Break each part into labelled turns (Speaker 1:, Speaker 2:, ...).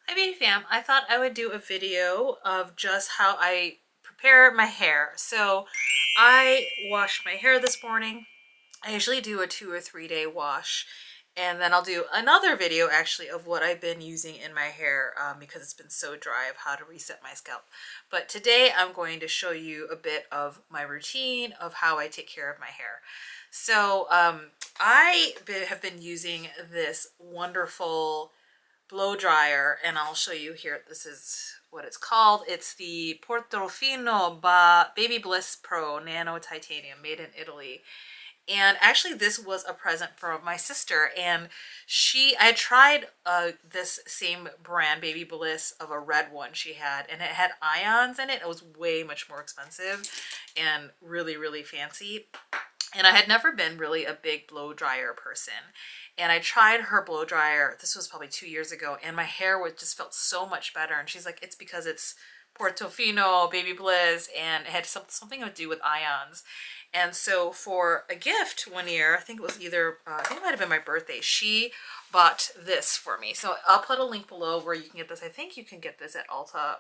Speaker 1: Hi Beauty Fam, I thought I would do a video of just how I prepare my hair. So I washed my hair this morning. I usually do a 2 or 3 day wash, and then I'll do another video actually of what I've been using in my hair because it's been so dry, of how to reset my scalp. But today I'm going to show you a bit of my routine of how I take care of my hair. So have been using this wonderful blow dryer, and I'll show you here. This is what it's called. It's the Portofino BabyBliss Pro Nano Titanium, made in Italy. And actually this was a present from my sister, and I had tried this same brand, BabyBliss, of a red one she had, and it had ions in it. It was way much more expensive and really fancy. And I had never been really a big blow dryer person. And I tried her blow dryer, this was probably 2 years ago, and my hair just felt so much better. And she's like, it's because it's Portofino, BabyBliss, and it had something to do with ions. And so for a gift one year, I think it was either, I think it might have been my birthday, she bought this for me. So I'll put a link below where you can get this. I think you can get this at Ulta,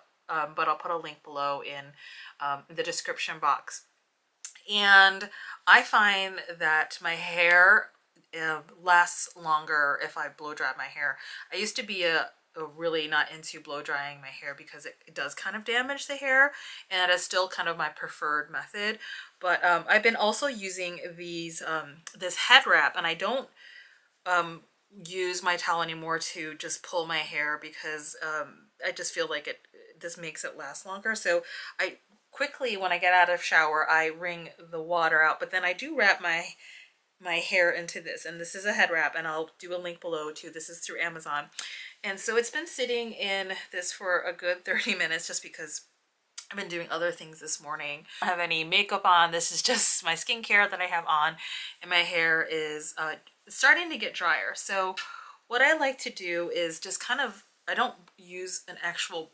Speaker 1: but I'll put a link below in the description box. And I find that my hair lasts longer if I blow dry my hair. I used to be a really not into blow drying my hair because it does kind of damage the hair, and it is still kind of my preferred method. But I've been also using this head wrap, and I don't use my towel anymore to just pull my hair because I just feel like this makes it last longer. So I quickly, when I get out of shower, I wring the water out, but then I do wrap my hair into this, and this is a head wrap, and I'll do a link below too. This is through Amazon. And so it's been sitting in this for a good 30 minutes just because I've been doing other things this morning. I don't have any makeup on. This is just my skincare that I have on, and my hair is starting to get drier. So what I like to do is just kind of, I don't use an actual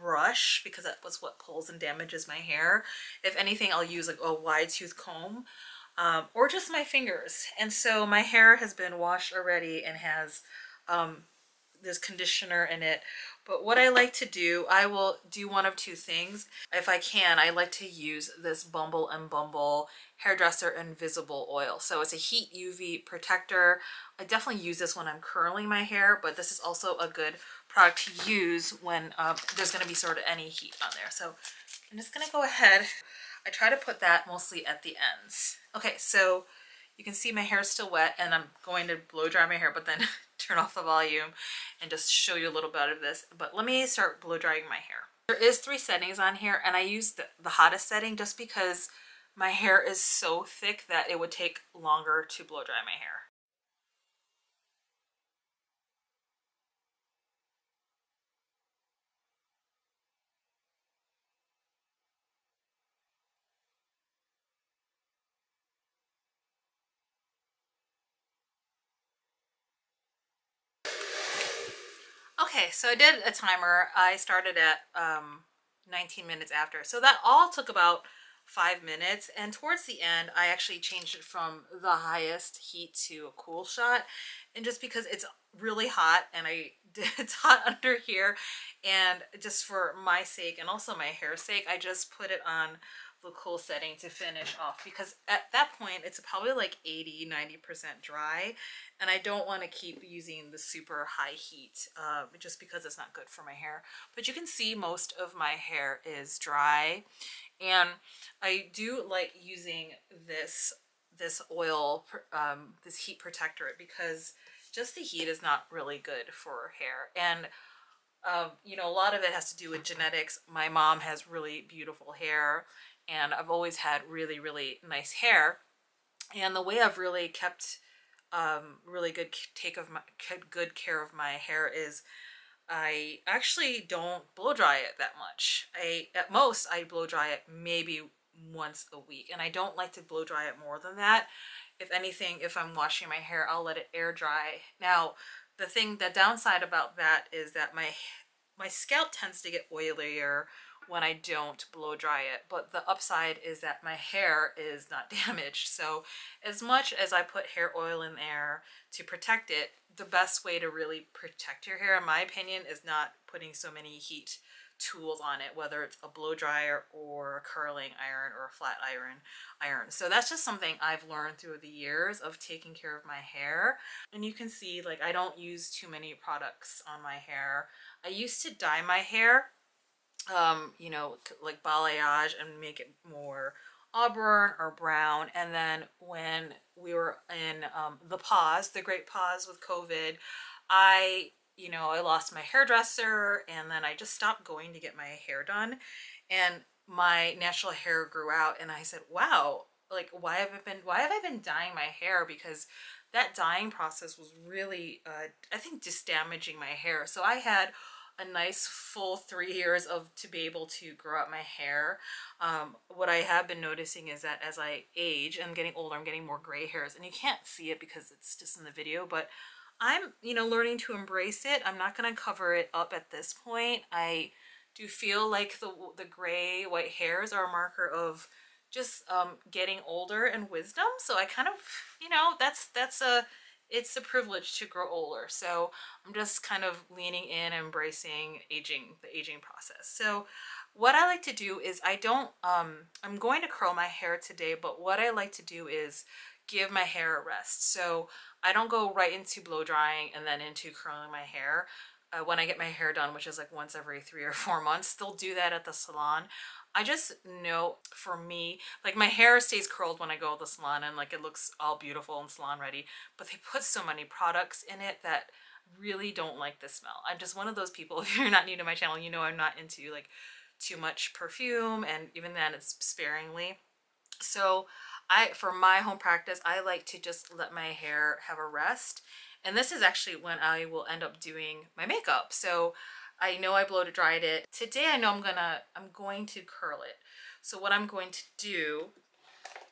Speaker 1: brush because that was what pulls and damages my hair. If anything, I'll use like a wide tooth comb or just my fingers. And so my hair has been washed already and has this conditioner in it. But what I like to do, I will do one of two things. If I can, I like to use this Bumble and Bumble Hairdresser Invisible Oil. So it's a heat UV protector. I definitely use this when I'm curling my hair, but this is also a good product to use when there's going to be sort of any heat on there. So I'm just going to go ahead. I try to put that mostly at the ends. Okay, so you can see my hair is still wet, and I'm going to blow dry my hair, but then turn off the volume and just show you a little bit of this. But let me start blow drying my hair. There is 3 settings on here, and I use the hottest setting just because my hair is so thick that it would take longer to blow dry my hair. Okay, so I did a timer. I started at 19 minutes after. So that all took about 5 minutes. And towards the end, I actually changed it from the highest heat to a cool shot. And just because it's really hot and it's hot under here, and just for my sake and also my hair's sake, I just put it on the cool setting to finish off, because at that point it's probably like 80–90% dry, and I don't want to keep using the super high heat just because it's not good for my hair. But you can see most of my hair is dry, and I do like using this oil, this heat protector, because just the heat is not really good for hair. And you know, a lot of it has to do with genetics. My mom has really beautiful hair, and I've always had really nice hair. And the way I've really kept really good good care of my hair is I actually don't blow dry it that much. At most I blow dry it maybe once a week, and I don't like to blow dry it more than that. If anything, if I'm washing my hair, I'll let it air dry. Now, the downside about that is that my scalp tends to get oilier when I don't blow dry it. But the upside is that my hair is not damaged. So as much as I put hair oil in there to protect it, the best way to really protect your hair, in my opinion, is not putting so many heat tools on it, whether it's a blow dryer or a curling iron or a flat iron. So that's just something I've learned through the years of taking care of my hair. And you can see, like, I don't use too many products on my hair. I used to dye my hair, you know, like balayage, and make it more auburn or brown. And then when we were in the great pause with COVID, I lost my hairdresser, and then I just stopped going to get my hair done, and my natural hair grew out, and I said, wow, like, why have I been dyeing my hair? Because that dyeing process was really, I think, just damaging my hair. So I had a nice full 3 years to be able to grow out my hair. What I have been noticing is that as I age and getting older, I'm getting more gray hairs, and you can't see it because it's just in the video, but I'm, learning to embrace it. I'm not going to cover it up at this point. I do feel like the gray white hairs are a marker of just getting older and wisdom. So I kind of, it's a privilege to grow older. So I'm just kind of leaning in, embracing the aging process. So what I like to do is I'm going to curl my hair today, but what I like to do is give my hair a rest. So I don't go right into blow drying and then into curling my hair. When I get my hair done, which is like once every 3 or 4 months, they'll do that at the salon. I just know, for me, like, my hair stays curled when I go to the salon, and like it looks all beautiful and salon ready, but they put so many products in it that really don't like the smell. I'm just one of those people. If you're not new to my channel, you know I'm not into like too much perfume, and even then it's sparingly. So for my home practice, I like to just let my hair have a rest. And this is actually when I will end up doing my makeup. So I know I blow dried it. Today I know I'm going to curl it. So what I'm going to do,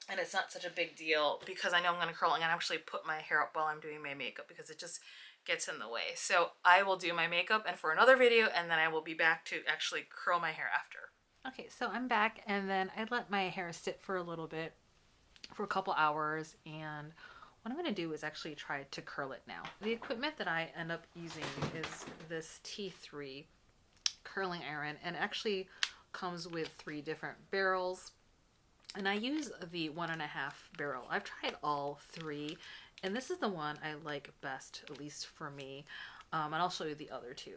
Speaker 1: and it's not such a big deal because I know I'm going to curl, and actually put my hair up while I'm doing my makeup because it just gets in the way. So I will do my makeup and for another video, and then I will be back to actually curl my hair after. Okay, so I'm back, and then I let my hair sit for a little bit, for a couple hours, and what I'm going to do is actually try to curl it now. The equipment that I end up using is this T3 curling iron, and it actually comes with 3 different barrels, and I use the 1.5 barrel. I've tried all 3, and this is the one I like best, at least for me, and I'll show you the other 2.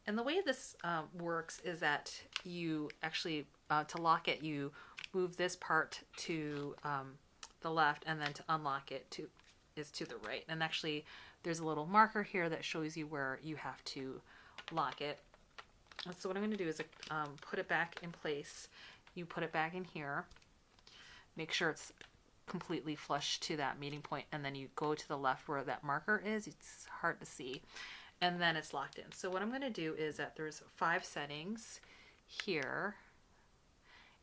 Speaker 1: And the way this works is that you actually, to lock it, you move this part to the left, and then to unlock it is to the right. And actually, there's a little marker here that shows you where you have to lock it. And so what I'm going to do is put it back in place. You put it back in here. Make sure it's completely flush to that meeting point, and then you go to the left where that marker is. It's hard to see. And then it's locked in. So what I'm going to do is that there's 5 settings here,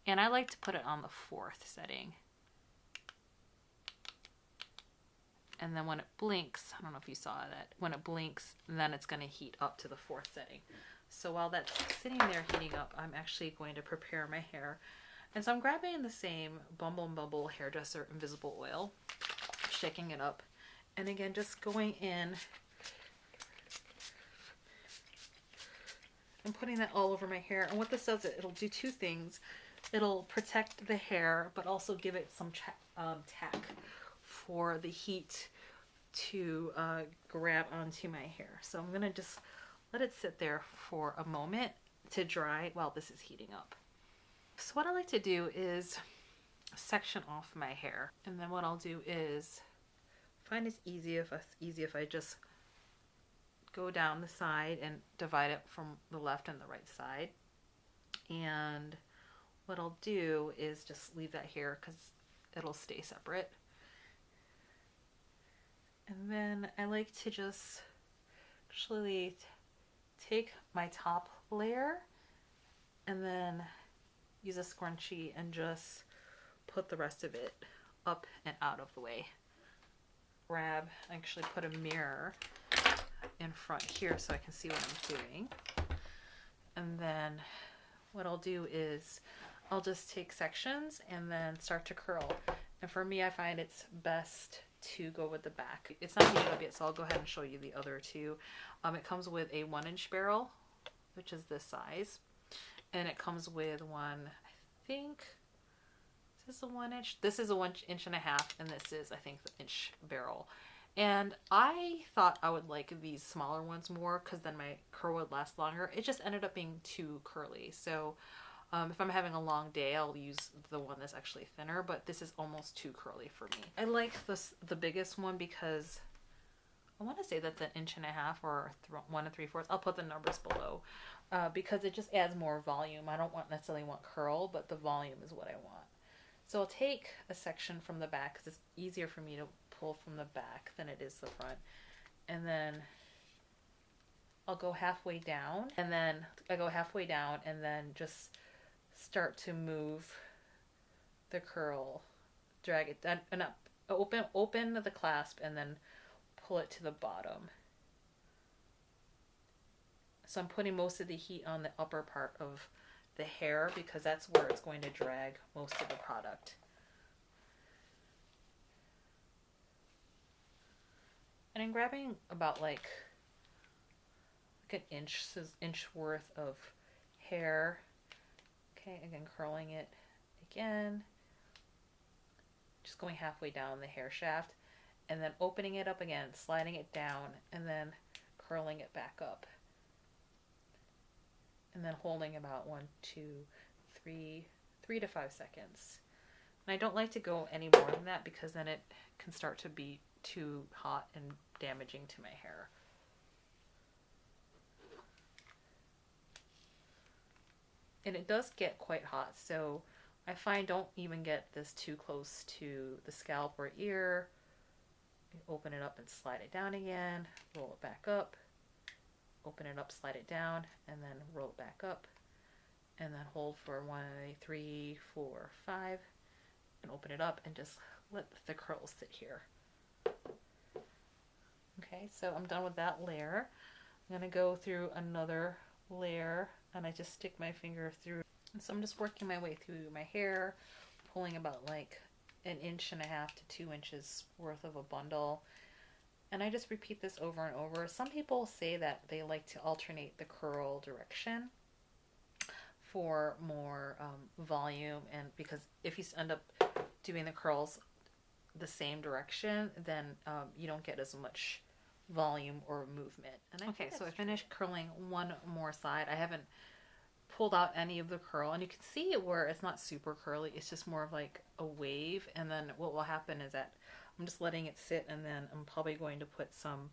Speaker 1: and I like to put it on the 4th setting. And then when it blinks, I don't know if you saw that, when it blinks, then it's going to heat up to the 4th setting. So while that's sitting there heating up, I'm actually going to prepare my hair. And so I'm grabbing the same Bumble Hairdresser Invisible Oil, shaking it up, and again, just going in and putting that all over my hair. And what this does, it'll do 2 things. It'll protect the hair, but also give it some tack for the heat to grab onto my hair. So I'm gonna just let it sit there for a moment to dry while this is heating up. So what I like to do is section off my hair, and then what I'll do is find it's easy if I just go down the side and divide it from the left and the right side. And what I'll do is just leave that here because it'll stay separate. And then I like to just actually take my top layer and then use a scrunchie and just put the rest of it up and out of the way. Actually put a mirror in front here so I can see what I'm doing. And then what I'll do is I'll just take sections and then start to curl. And for me, I find it's best to go with the back. It's not heated up yet, so I'll go ahead and show you the other two. It comes with a 1-inch barrel, which is this size. And it comes with one, I think, is this a 1-inch? This is a 1.5 inches, and this is, I think, the inch barrel. And I thought I would like these smaller ones more because then my curl would last longer. It just ended up being too curly. So if I'm having a long day, I'll use the one that's actually thinner, but this is almost too curly for me. I like the biggest one because I want to say that's 1.5 inches or 1 3/4. I'll put the numbers below because it just adds more volume. I don't necessarily want curl, but the volume is what I want. So I'll take a section from the back because it's easier for me to pull from the back than it is the front. And then I'll go halfway down, and then just start to move the curl, drag it down and up, open the clasp, and then pull it to the bottom. So I'm putting most of the heat on the upper part of the hair because that's where it's going to drag most of the product. And I'm grabbing about like an inch worth of hair. Okay, again, curling it again. Just going halfway down the hair shaft and then opening it up again, sliding it down, and then curling it back up. And then holding about 3 to 5 seconds. And I don't like to go any more than that because then it can start to be too hot and damaging to my hair. And it does get quite hot, so I find don't even get this too close to the scalp or ear. Open it up and slide it down again, roll it back up, open it up, slide it down, and then roll it back up, and then hold for 1, 2, 3, 4, 5, and open it up and just let the curls sit here. Okay, so I'm done with that layer. I'm going to go through another layer, and I just stick my finger through. And so I'm just working my way through my hair, pulling about like 1.5 inches to 2 inches worth of a bundle. And I just repeat this over and over. Some people say that they like to alternate the curl direction for more volume, and because if you end up doing the curls the same direction, then you don't get as much volume or movement. And okay, so I finished curling one more side. I haven't pulled out any of the curl, and you can see it where it's not super curly, it's just more of like a wave. And then what will happen is that I'm just letting it sit, and then I'm probably going to put some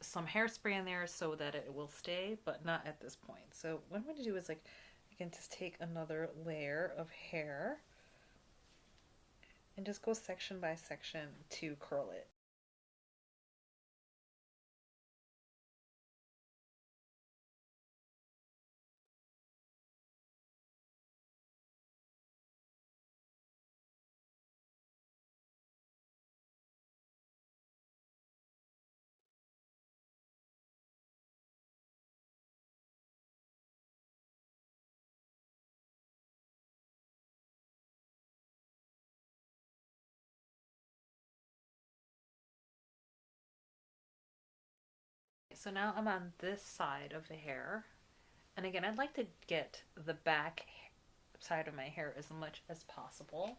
Speaker 1: hairspray in there so that it will stay, but not at this point. So what I'm going to do is, like, I can just take another layer of hair and just go section by section to curl it. So now I'm on this side of the hair, and again, I'd like to get the back side of my hair as much as possible.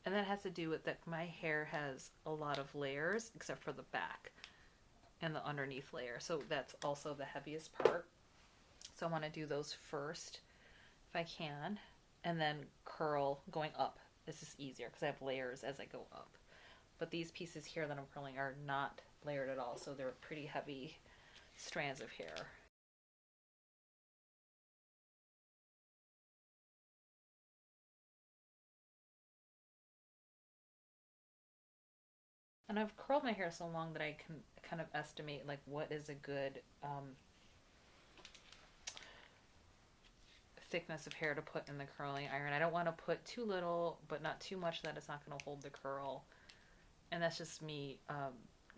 Speaker 1: And that has to do with that my hair has a lot of layers except for the back and the underneath layer. So that's also the heaviest part. So I want to do those first if I can, and then curl going up. This is easier because I have layers as I go up. But these pieces here that I'm curling are not layered at all, so they're pretty heavy strands of hair. And I've curled my hair so long that I can kind of estimate like what is a good thickness of hair to put in the curling iron. I don't want to put too little, but not too much that it's not going to hold the curl. And that's just me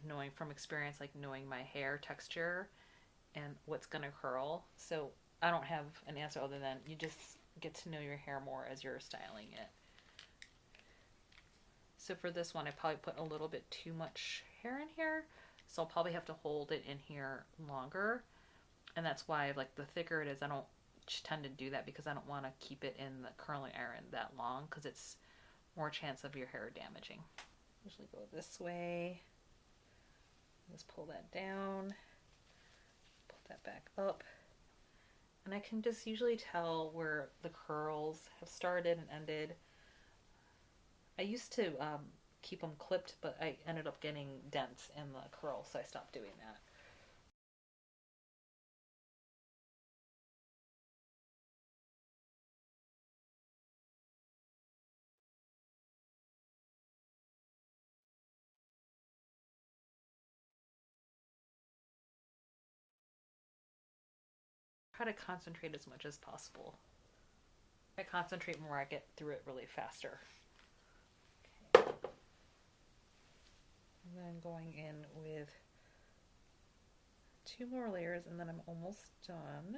Speaker 1: knowing from experience, like knowing my hair texture and what's going to curl. So I don't have an answer other than you just get to know your hair more as you're styling it. So for this one, I probably put a little bit too much hair in here. So I'll probably have to hold it in here longer. And that's why, like, the thicker it is, I don't tend to do that because I don't want to keep it in the curling iron that long because it's more chance of your hair damaging. Usually go this way. Just pull that down. Pull that back up. And I can just usually tell where the curls have started and ended. I used to keep them clipped, but I ended up getting dents in the curl, so I stopped doing that. Try to concentrate as much as possible. If I concentrate more, I get through it really faster. Okay. And then going in with 2 more layers, and then I'm almost done.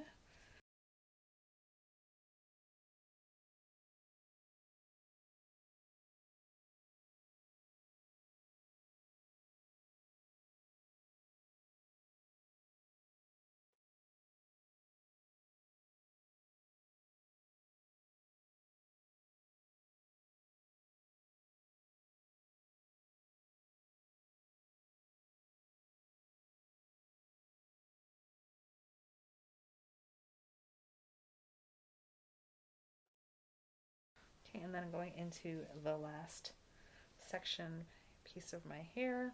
Speaker 1: Okay, and then I'm going into the last section piece of my hair.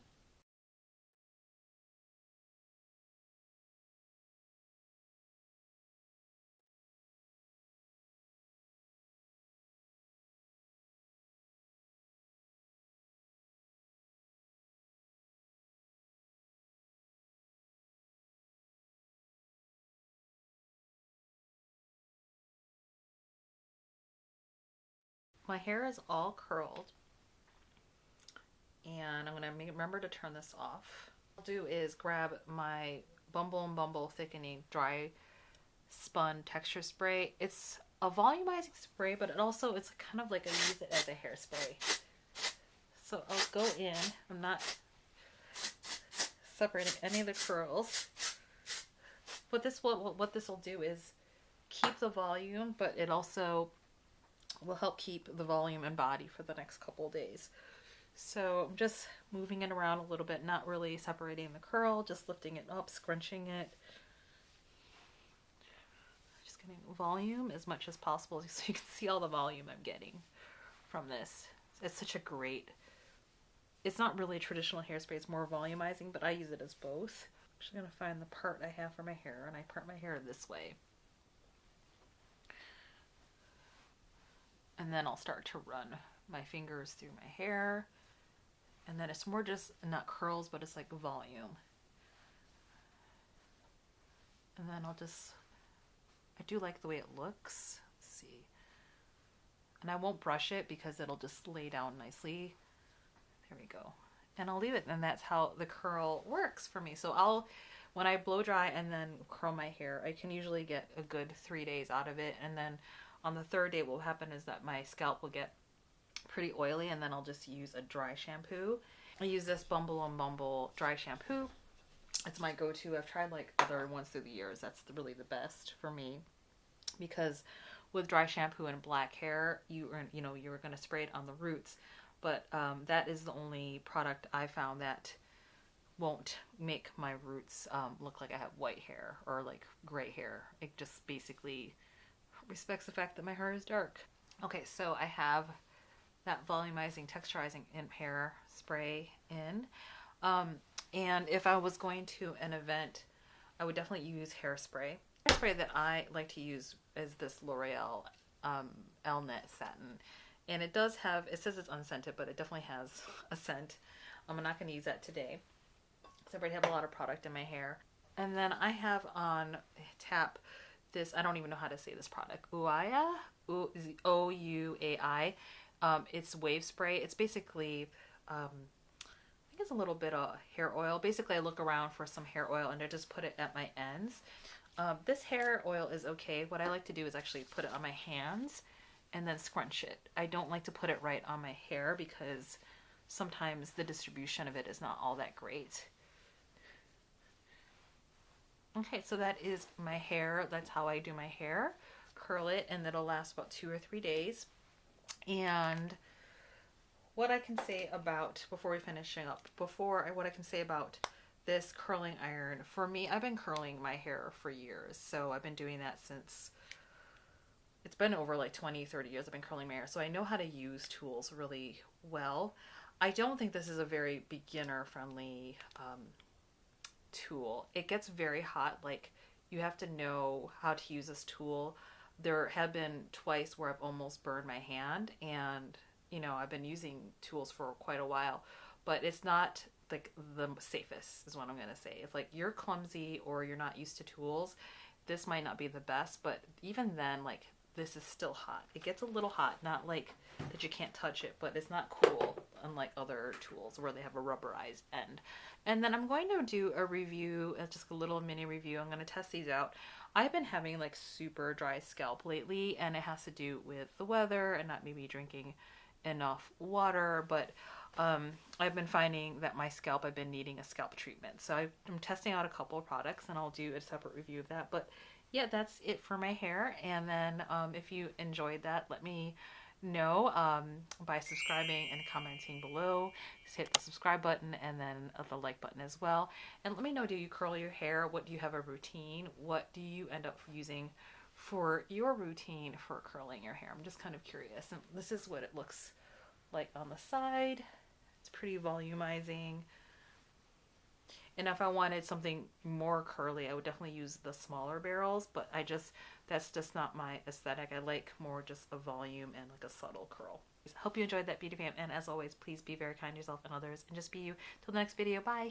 Speaker 1: My hair is all curled, and I'm going to remember to turn this off. What I'll do is grab my Bumble Thickening Dry Spun Texture Spray. It's a volumizing spray, but it's kind of like I use it as a hairspray. So I'll go in. I'm not separating any of the curls. What this will do is keep the volume, but it also will help keep the volume and body for the next couple of days. So I'm just moving it around a little bit, not really separating the curl, just lifting it up, scrunching it. Just getting volume as much as possible so you can see all the volume I'm getting from this. It's such a great, it's not really a traditional hairspray, it's more volumizing, but I use it as both. I'm just going to find the part I have for my hair, and I part my hair this way. And then I'll start to run my fingers through my hair. And then it's more just, not curls, but it's like volume. And then I do like the way it looks. Let's see. And I won't brush it because it'll just lay down nicely. There we go. And I'll leave it, and that's how the curl works for me. So when I blow dry and then curl my hair, I can usually get a good 3 days out of it. And then on the 3rd day, what will happen is that my scalp will get pretty oily, and then I'll just use a dry shampoo. I use this Bumble dry shampoo. It's my go-to. I've tried like other ones through the years. That's really the best for me, because with dry shampoo and black hair, you're going to spray it on the roots, but that is the only product I found that won't make my roots look like I have white hair or like gray hair. It just basically respects the fact that my hair is dark. Okay, so I have that volumizing, texturizing hair spray in. And if I was going to an event, I would definitely use hairspray. Hairspray that I like to use is this L'Oreal Elnet Satin. And it does have, it says it's unscented, but it definitely has a scent. I'm not going to use that today, because I already have a lot of product in my hair. And then I have on tap this, I don't even know how to say this product, Ouai, Ouai. It's wave spray. It's basically, I think it's a little bit of hair oil. Basically, I look around for some hair oil and I just put it at my ends. This hair oil is okay. What I like to do is actually put it on my hands and then scrunch it. I don't like to put it right on my hair because sometimes the distribution of it is not all that great. Okay, so that is my hair. That's how I do my hair. Curl it, and that'll last about 2 or 3 days. And what I can say about, before we finishing up, what I can say about this curling iron, for me, I've been curling my hair for years. So I've been doing that since, it's been over like 20, 30 years I've been curling my hair. So I know how to use tools really well. I don't think this is a very beginner friendly tool. It gets very hot. Like, you have to know how to use this tool. There have been twice where I've almost burned my hand, and you know, I've been using tools for quite a while, but it's not like the safest is what I'm gonna say. If like you're clumsy or you're not used to tools, this might not be the best, but even then, like, this is still hot. It gets a little hot, not like that you can't touch it, but it's not cool unlike other tools where they have a rubberized end. And then I'm going to do a review, just a little mini review. I'm going to test these out. I've been having like super dry scalp lately, and it has to do with the weather and not maybe drinking enough water, but I've been finding that my scalp, I've been needing a scalp treatment. So I'm testing out a couple of products, and I'll do a separate review of that. But yeah, that's it for my hair. And then if you enjoyed that, let me know by subscribing and commenting below. Just hit the subscribe button and then the like button as well. And let me know, do you curl your hair? What do you have a routine? What do you end up using for your routine for curling your hair? I'm just kind of curious. And this is what it looks like on the side. It's pretty volumizing. And if I wanted something more curly, I would definitely use the smaller barrels, but that's just not my aesthetic. I like more just a volume and like a subtle curl. Hope you enjoyed that, Beauty Fam, and as always, please be very kind to yourself and others, and just be you. Till the next video, bye!